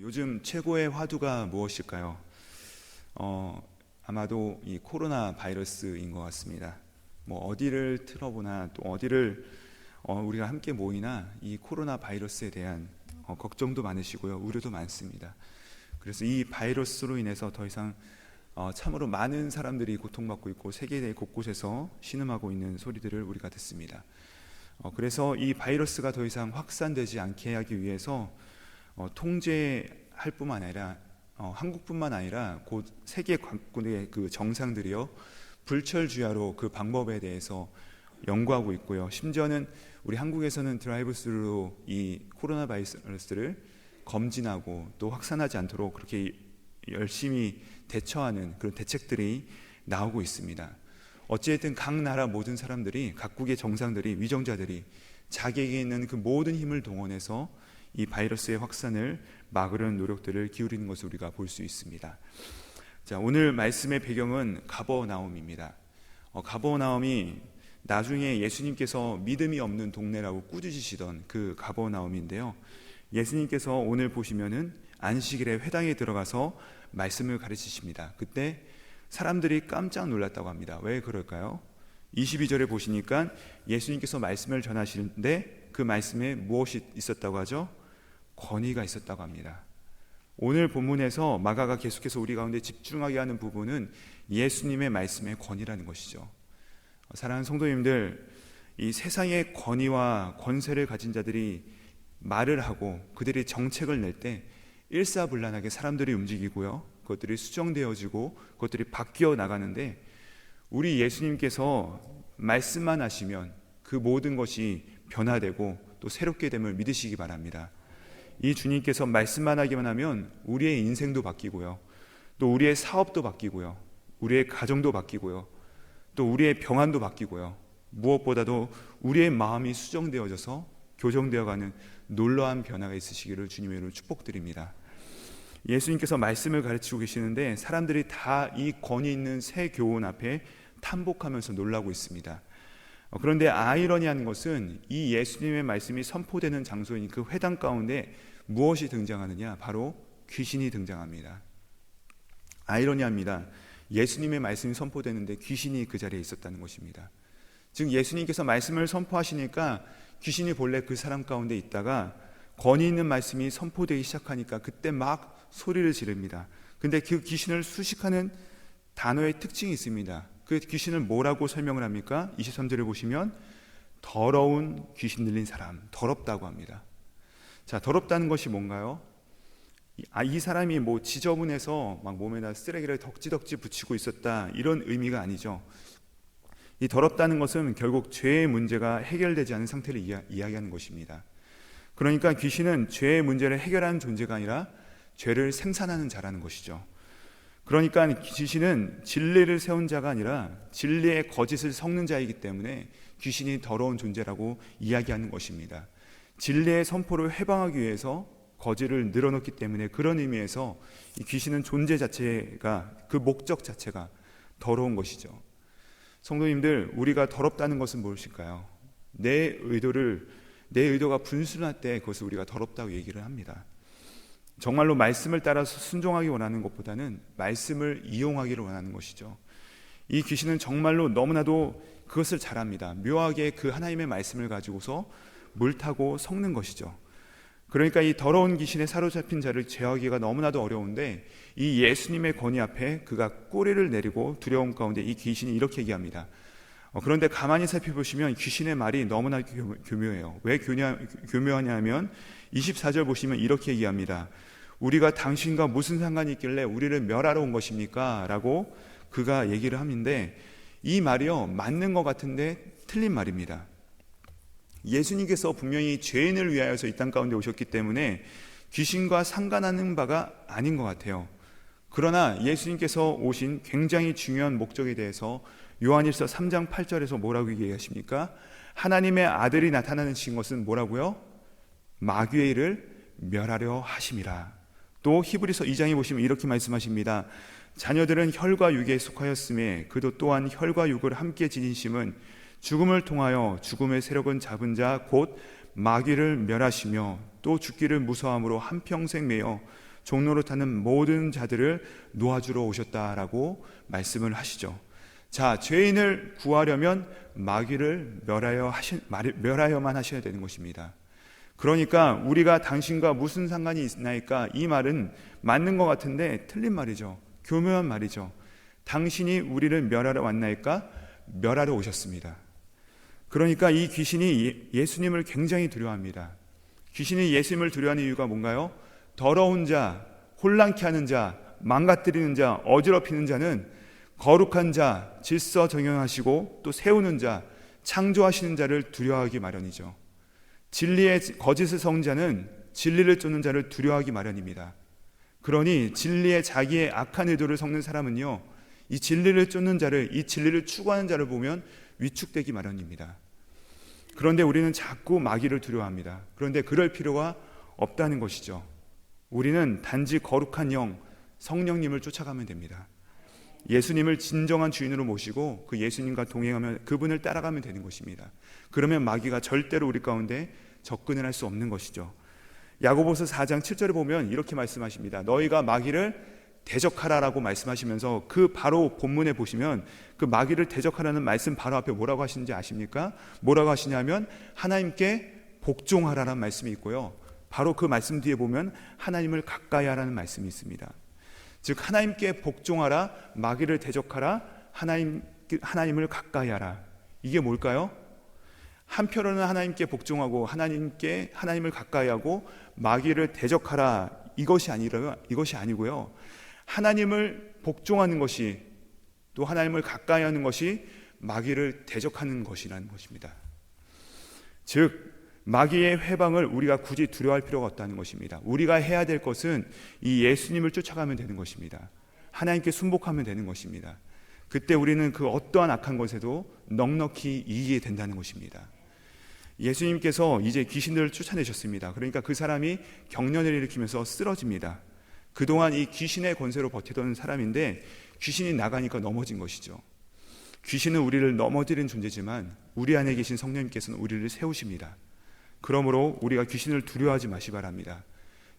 요즘 최고의 화두가 무엇일까요? 아마도 이 코로나 바이러스인 것 같습니다. 뭐 어디를 틀어보나 또 어디를 우리가 함께 모이나 이 코로나 바이러스에 대한 걱정도 많으시고요, 우려도 많습니다. 그래서 이 바이러스로 인해서 더 이상 참으로 많은 사람들이 고통받고 있고 세계 곳곳에서 신음하고 있는 소리들을 우리가 듣습니다. 그래서 이 바이러스가 더 이상 확산되지 않게 하기 위해서 통제할 뿐만 아니라 한국뿐만 아니라 곧 세계 각국의 그 정상들이요 불철주야로 그 방법에 대해서 연구하고 있고요. 심지어는 우리 한국에서는 드라이브스루로 이 코로나 바이러스를 검진하고 또 확산하지 않도록 그렇게 열심히 대처하는 그런 대책들이 나오고 있습니다. 어찌됐든 각 나라 모든 사람들이, 각국의 정상들이, 위정자들이 자기에게 있는 그 모든 힘을 동원해서 이 바이러스의 확산을 막으려는 노력들을 기울이는 것을 우리가 볼 수 있습니다. 자, 오늘 말씀의 배경은 가버나움입니다. 가버나움이 나중에 예수님께서 믿음이 없는 동네라고 꾸짖으시던 그 가버나움인데요. 예수님께서 오늘 보시면은 안식일에 회당에 들어가서 말씀을 가르치십니다. 그때 사람들이 깜짝 놀랐다고 합니다. 왜 그럴까요? 22절에 보시니까 예수님께서 말씀을 전하시는데 그 말씀에 무엇이 있었다고 하죠? 권위가 있었다고 합니다. 오늘 본문에서 마가가 계속해서 우리 가운데 집중하게 하는 부분은 예수님의 말씀의 권위라는 것이죠. 사랑하는 성도님들, 이 세상의 권위와 권세를 가진 자들이 말을 하고 그들이 정책을 낼 때 일사불란하게 사람들이 움직이고요, 그것들이 수정되어지고 그것들이 바뀌어 나가는데, 우리 예수님께서 말씀만 하시면 그 모든 것이 변화되고 또 새롭게 됨을 믿으시기 바랍니다. 이 주님께서 말씀만 하기만 하면 우리의 인생도 바뀌고요, 또 우리의 사업도 바뀌고요, 우리의 가정도 바뀌고요, 또 우리의 병환도 바뀌고요, 무엇보다도 우리의 마음이 수정되어져서 교정되어가는 놀라운 변화가 있으시기를 주님의 이름으로 축복드립니다. 예수님께서 말씀을 가르치고 계시는데 사람들이 다 이 권위 있는 새 교훈 앞에 탐복하면서 놀라고 있습니다. 그런데 아이러니한 것은 이 예수님의 말씀이 선포되는 장소인 그 회당 가운데 무엇이 등장하느냐? 바로 귀신이 등장합니다. 아이러니합니다. 예수님의 말씀이 선포되는데 귀신이 그 자리에 있었다는 것입니다. 즉 예수님께서 말씀을 선포하시니까 귀신이 본래 그 사람 가운데 있다가 권위 있는 말씀이 선포되기 시작하니까 그때 막 소리를 지릅니다. 근데 그 귀신을 수식하는 단어의 특징이 있습니다. 그 귀신을 뭐라고 설명을 합니까? 23절을 보시면 더러운 귀신 들린 사람, 더럽다고 합니다. 자, 더럽다는 것이 뭔가요? 이 사람이 뭐 지저분해서 막 몸에다 쓰레기를 덕지덕지 붙이고 있었다, 이런 의미가 아니죠. 이 더럽다는 것은 결국 죄의 문제가 해결되지 않은 상태를 이야기하는 것입니다. 그러니까 귀신은 죄의 문제를 해결하는 존재가 아니라 죄를 생산하는 자라는 것이죠. 그러니까 귀신은 진리를 세운 자가 아니라 진리의 거짓을 섞는 자이기 때문에 귀신이 더러운 존재라고 이야기하는 것입니다. 진리의 선포를 해방하기 위해서 거짓을 늘어놓기 때문에 그런 의미에서 이 귀신은 존재 자체가, 그 목적 자체가 더러운 것이죠. 성도님들, 우리가 더럽다는 것은 무엇일까요? 내 의도가 분순할 때 그것을 우리가 더럽다고 얘기를 합니다. 정말로 말씀을 따라서 순종하기 원하는 것보다는 말씀을 이용하기를 원하는 것이죠. 이 귀신은 정말로 너무나도 그것을 잘합니다. 묘하게 그 하나님의 말씀을 가지고서 물타고 섞는 것이죠. 그러니까 이 더러운 귀신에 사로잡힌 자를 제어하기가 너무나도 어려운데 이 예수님의 권위 앞에 그가 꼬리를 내리고 두려움 가운데 이 귀신이 이렇게 얘기합니다. 그런데 가만히 살펴보시면 귀신의 말이 너무나 교묘해요. 왜 교묘하냐 하면 24절 보시면 이렇게 얘기합니다. 우리가 당신과 무슨 상관이 있길래 우리를 멸하러 온 것입니까? 라고 그가 얘기를 하는데, 이 말이요 맞는 것 같은데 틀린 말입니다. 예수님께서 분명히 죄인을 위하여서 이 땅 가운데 오셨기 때문에 귀신과 상관하는 바가 아닌 것 같아요. 그러나 예수님께서 오신 굉장히 중요한 목적에 대해서 요한일서 3장 8절에서 뭐라고 얘기하십니까? 하나님의 아들이 나타나신 것은 뭐라고요? 마귀의 일을 멸하려 하심이라. 또 히브리서 2장에 보시면 이렇게 말씀하십니다. 자녀들은 혈과 육에 속하였음에 그도 또한 혈과 육을 함께 지니심은 죽음을 통하여 죽음의 세력은 잡은 자 곧 마귀를 멸하시며 또 죽기를 무서함으로 한평생 매여 종로로 타는 모든 자들을 놓아주러 오셨다라고 말씀을 하시죠. 자, 죄인을 구하려면 마귀를 멸하여만 하셔야 되는 것입니다. 그러니까 우리가 당신과 무슨 상관이 있나이까, 이 말은 맞는 것 같은데 틀린 말이죠. 교묘한 말이죠. 당신이 우리를 멸하러 왔나이까? 멸하러 오셨습니다. 그러니까 이 귀신이 예수님을 굉장히 두려워합니다. 귀신이 예수님을 두려워하는 이유가 뭔가요? 더러운 자, 혼란케 하는 자, 망가뜨리는 자, 어지럽히는 자는 거룩한 자, 질서 정연하시고 또 세우는 자, 창조하시는 자를 두려워하기 마련이죠. 진리의 거짓을 섞는 자는 진리를 쫓는 자를 두려워하기 마련입니다. 그러니 진리의 자기의 악한 의도를 섞는 사람은요, 이 진리를 쫓는 자를, 이 진리를 추구하는 자를 보면 위축되기 마련입니다. 그런데 우리는 자꾸 마귀를 두려워합니다. 그런데 그럴 필요가 없다는 것이죠. 우리는 단지 거룩한 영, 성령님을 쫓아가면 됩니다. 예수님을 진정한 주인으로 모시고 그 예수님과 동행하며 그분을 따라가면 되는 것입니다. 그러면 마귀가 절대로 우리 가운데 접근을 할 수 없는 것이죠. 야고보서 4장 7절에 보면 이렇게 말씀하십니다. 너희가 마귀를 대적하라라고 말씀하시면서 그 바로 본문에 보시면 그 마귀를 대적하라는 말씀 바로 앞에 뭐라고 하시는지 아십니까? 뭐라고 하시냐면 하나님께 복종하라는 말씀이 있고요, 바로 그 말씀 뒤에 보면 하나님을 가까이 하라는 말씀이 있습니다. 즉 하나님께 복종하라, 마귀를 대적하라, 하나님을 가까이 하라. 이게 뭘까요? 한편으로는 하나님께 복종하고 하나님을 가까이 하고 마귀를 대적하라, 이것이 아니고요, 하나님을 복종하는 것이, 또 하나님을 가까이 하는 것이 마귀를 대적하는 것이라는 것입니다. 즉 마귀의 회방을 우리가 굳이 두려워할 필요가 없다는 것입니다. 우리가 해야 될 것은 이 예수님을 쫓아가면 되는 것입니다. 하나님께 순복하면 되는 것입니다. 그때 우리는 그 어떠한 악한 것에도 넉넉히 이기게 된다는 것입니다. 예수님께서 이제 귀신들을 쫓아내셨습니다. 그러니까 그 사람이 경련을 일으키면서 쓰러집니다. 그동안 이 귀신의 권세로 버티던 사람인데 귀신이 나가니까 넘어진 것이죠. 귀신은 우리를 넘어뜨린 존재지만 우리 안에 계신 성령님께서는 우리를 세우십니다. 그러므로 우리가 귀신을 두려워하지 마시 바랍니다.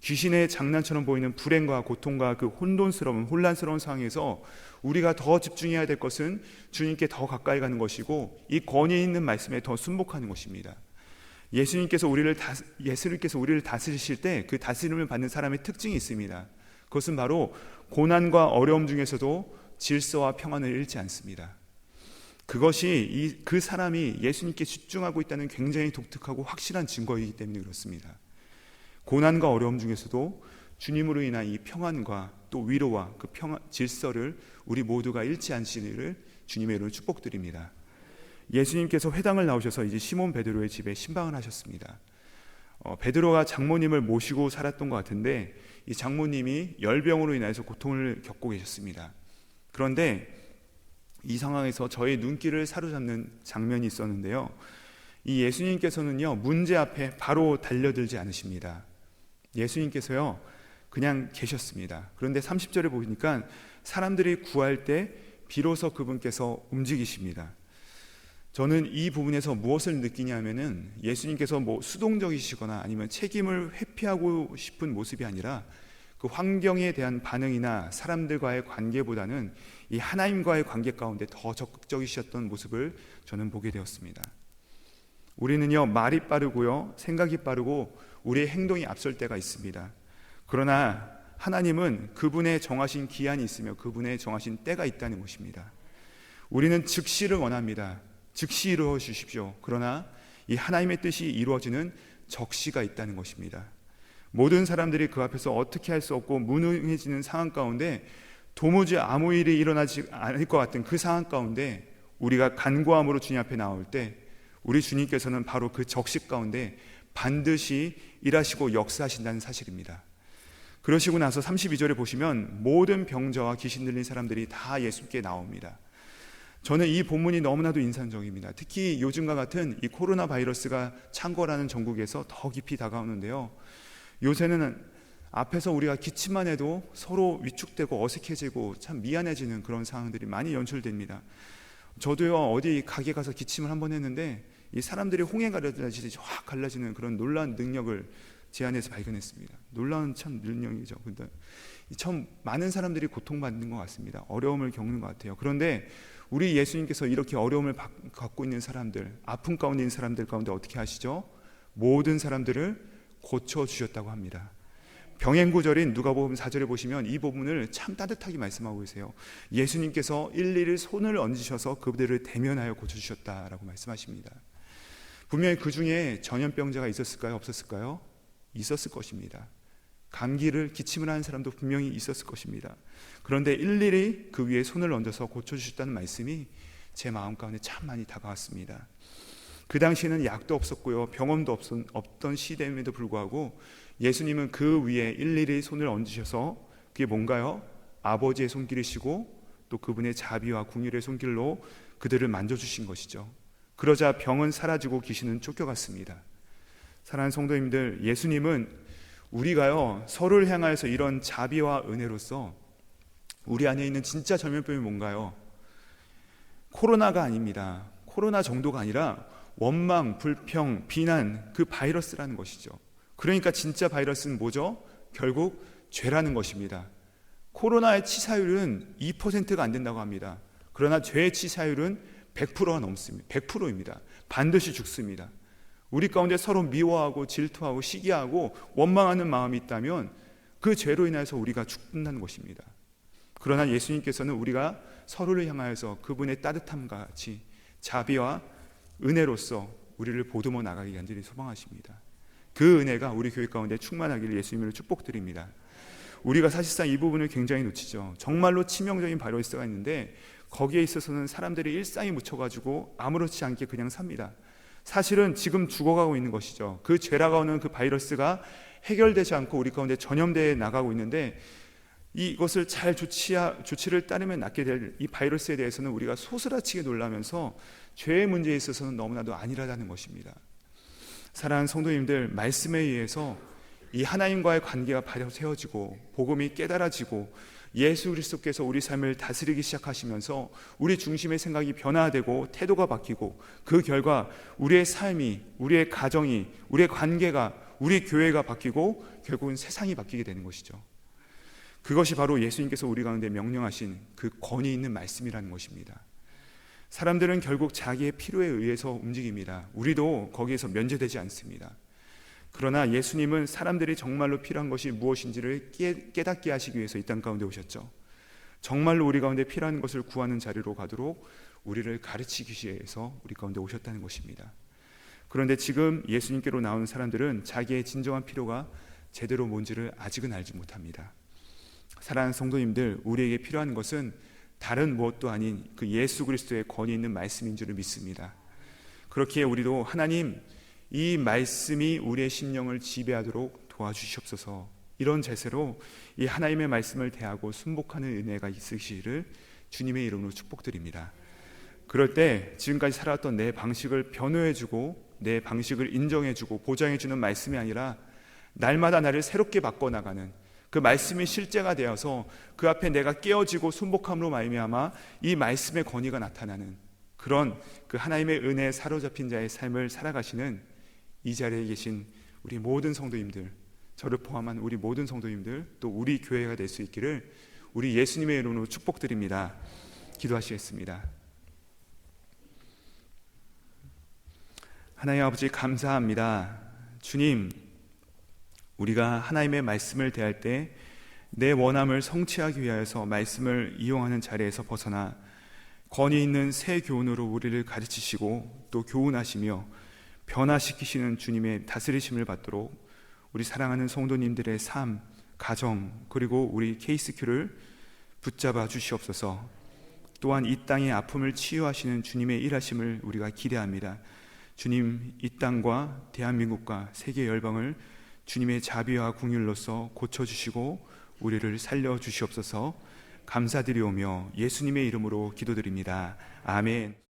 귀신의 장난처럼 보이는 불행과 고통과 그 혼란스러운 상황에서 우리가 더 집중해야 될 것은 주님께 더 가까이 가는 것이고 이 권위 있는 말씀에 더 순복하는 것입니다. 예수님께서 우리를 다스리실 때 그 다스림을 받는 사람의 특징이 있습니다. 그것은 바로 고난과 어려움 중에서도 질서와 평안을 잃지 않습니다. 그것이 그 사람이 예수님께 집중하고 있다는 굉장히 독특하고 확실한 증거이기 때문에 그렇습니다. 고난과 어려움 중에서도 주님으로 인한 이 평안과 또 위로와 그 질서를 우리 모두가 잃지 않으시기를 주님의 이름으로 축복드립니다. 예수님께서 회당을 나오셔서 이제 시몬 베드로의 집에 신방을 하셨습니다. 베드로가 장모님을 모시고 살았던 것 같은데 이 장모님이 열병으로 인해서 고통을 겪고 계셨습니다. 그런데 이 상황에서 저의 눈길을 사로잡는 장면이 있었는데요, 이 예수님께서는요 문제 앞에 바로 달려들지 않으십니다. 예수님께서요 그냥 계셨습니다. 그런데 30절에 보니까 사람들이 구할 때 비로소 그분께서 움직이십니다. 저는 이 부분에서 무엇을 느끼냐면은 예수님께서 수동적이시거나 아니면 책임을 회피하고 싶은 모습이 아니라 그 환경에 대한 반응이나 사람들과의 관계보다는 이 하나님과의 관계 가운데 더 적극적이셨던 모습을 저는 보게 되었습니다. 우리는요 말이 빠르고요 생각이 빠르고 우리의 행동이 앞설 때가 있습니다. 그러나 하나님은 그분의 정하신 기한이 있으며 그분의 정하신 때가 있다는 것입니다. 우리는 즉시를 원합니다. 즉시 이루어 주십시오. 그러나 이 하나님의 뜻이 이루어지는 적시가 있다는 것입니다. 모든 사람들이 그 앞에서 어떻게 할 수 없고 무능해지는 상황 가운데 도무지 아무 일이 일어나지 않을 것 같은 그 상황 가운데 우리가 간구함으로 주님 앞에 나올 때 우리 주님께서는 바로 그 적시 가운데 반드시 일하시고 역사하신다는 사실입니다. 그러시고 나서 32절에 보시면 모든 병자와 귀신 들린 사람들이 다 예수께 나옵니다. 저는 이 본문이 너무나도 인상적입니다. 특히 요즘과 같은 이 코로나 바이러스가 창궐하는 전국에서 더 깊이 다가오는데요, 요새는 앞에서 우리가 기침만 해도 서로 위축되고 어색해지고 참 미안해지는 그런 상황들이 많이 연출됩니다. 저도요 어디 가게 가서 기침을 한번 했는데 이 사람들이 홍해 갈라지듯이 확 갈라지는 그런 놀라운 능력을 제 안에서 발견했습니다. 놀라운 참 능력이죠. 근데 참 많은 사람들이 고통받는 것 같습니다. 어려움을 겪는 것 같아요. 그런데 우리 예수님께서 이렇게 어려움을 갖고 있는 사람들, 아픔 가운데 있는 사람들 가운데 어떻게 하시죠? 모든 사람들을 고쳐주셨다고 합니다. 병행구절인 누가복음 4절에 보시면 이 부분을 참 따뜻하게 말씀하고 계세요. 예수님께서 일일이 손을 얹으셔서 그들을 대면하여 고쳐주셨다라고 말씀하십니다. 분명히 그 중에 전염병자가 있었을까요? 없었을까요? 있었을 것입니다. 감기를 기침을 하는 사람도 분명히 있었을 것입니다. 그런데 일일이 그 위에 손을 얹어서 고쳐주셨다는 말씀이 제 마음 가운데 참 많이 다가왔습니다. 그 당시에는 약도 없었고요, 병원도 없던 시대임에도 불구하고 예수님은 그 위에 일일이 손을 얹으셔서, 그게 뭔가요? 아버지의 손길이시고 또 그분의 자비와 긍휼의 손길로 그들을 만져주신 것이죠. 그러자 병은 사라지고 귀신은 쫓겨갔습니다. 사랑하는 성도님들, 예수님은 우리가요 서로를 향하여서 이런 자비와 은혜로서 우리 안에 있는 진짜 전염병이 뭔가요? 코로나가 아닙니다. 코로나 정도가 아니라 원망, 불평, 비난, 그 바이러스라는 것이죠. 그러니까 진짜 바이러스는 뭐죠? 결국 죄라는 것입니다. 코로나의 치사율은 2%가 안 된다고 합니다. 그러나 죄의 치사율은 100%가 넘습니다. 100%입니다. 반드시 죽습니다. 우리 가운데 서로 미워하고 질투하고 시기하고 원망하는 마음이 있다면 그 죄로 인해서 우리가 죽는다는 것입니다. 그러나 예수님께서는 우리가 서로를 향하여서 그분의 따뜻함과 같이 자비와 은혜로서 우리를 보듬어 나가기 간절히 소망하십니다. 그 은혜가 우리 교회 가운데 충만하기를 예수님으로 축복드립니다. 우리가 사실상 이 부분을 굉장히 놓치죠. 정말로 치명적인 바이러스가 있는데 거기에 있어서는 사람들이 일상에 묻혀가지고 아무렇지 않게 그냥 삽니다. 사실은 지금 죽어가고 있는 것이죠. 그 죄라고 하는 그 바이러스가 해결되지 않고 우리 가운데 전염되어 나가고 있는데, 이것을 잘 조치를 따르면 낫게 될 이 바이러스에 대해서는 우리가 소스라치게 놀라면서 죄의 문제에 있어서는 너무나도 안일하다는 것입니다. 사랑하는 성도님들, 말씀에 의해서 이 하나님과의 관계가 바로 세워지고 복음이 깨달아지고 예수 그리스도께서 우리 삶을 다스리기 시작하시면서 우리 중심의 생각이 변화되고 태도가 바뀌고 그 결과 우리의 삶이, 우리의 가정이, 우리의 관계가, 우리 교회가 바뀌고 결국은 세상이 바뀌게 되는 것이죠. 그것이 바로 예수님께서 우리 가운데 명령하신 그 권위 있는 말씀이라는 것입니다. 사람들은 결국 자기의 필요에 의해서 움직입니다. 우리도 거기에서 면제되지 않습니다. 그러나 예수님은 사람들이 정말로 필요한 것이 무엇인지를 깨닫게 하시기 위해서 이 땅 가운데 오셨죠. 정말로 우리 가운데 필요한 것을 구하는 자리로 가도록 우리를 가르치기 위해서 우리 가운데 오셨다는 것입니다. 그런데 지금 예수님께로 나오는 사람들은 자기의 진정한 필요가 제대로 뭔지를 아직은 알지 못합니다. 사랑하는 성도님들, 우리에게 필요한 것은 다른 무엇도 아닌 그 예수 그리스도의 권위 있는 말씀인 줄을 믿습니다. 그렇기에 우리도 하나님, 이 말씀이 우리의 심령을 지배하도록 도와주시옵소서, 이런 자세로 이 하나님의 말씀을 대하고 순복하는 은혜가 있으시기를 주님의 이름으로 축복드립니다. 그럴 때 지금까지 살아왔던 내 방식을 변호해주고 내 방식을 인정해주고 보장해주는 말씀이 아니라 날마다 나를 새롭게 바꿔나가는 그 말씀이 실제가 되어서 그 앞에 내가 깨어지고 순복함으로 말미암아 이 말씀의 권위가 나타나는 그런 그 하나님의 은혜에 사로잡힌 자의 삶을 살아가시는 이 자리에 계신 우리 모든 성도님들, 저를 포함한 우리 모든 성도님들, 또 우리 교회가 될 수 있기를 우리 예수님의 이름으로 축복드립니다. 기도하시겠습니다. 하나님 아버지, 감사합니다. 주님, 우리가 하나님의 말씀을 대할 때 내 원함을 성취하기 위하여서 말씀을 이용하는 자리에서 벗어나 권위 있는 새 교훈으로 우리를 가르치시고 또 교훈하시며 변화시키시는 주님의 다스리심을 받도록 우리 사랑하는 성도님들의 삶, 가정, 그리고 우리 KCQ를 붙잡아 주시옵소서. 또한 이 땅의 아픔을 치유하시는 주님의 일하심을 우리가 기대합니다. 주님, 이 땅과 대한민국과 세계 열방을 주님의 자비와 긍휼로서 고쳐주시고 우리를 살려주시옵소서. 감사드리오며 예수님의 이름으로 기도드립니다. 아멘.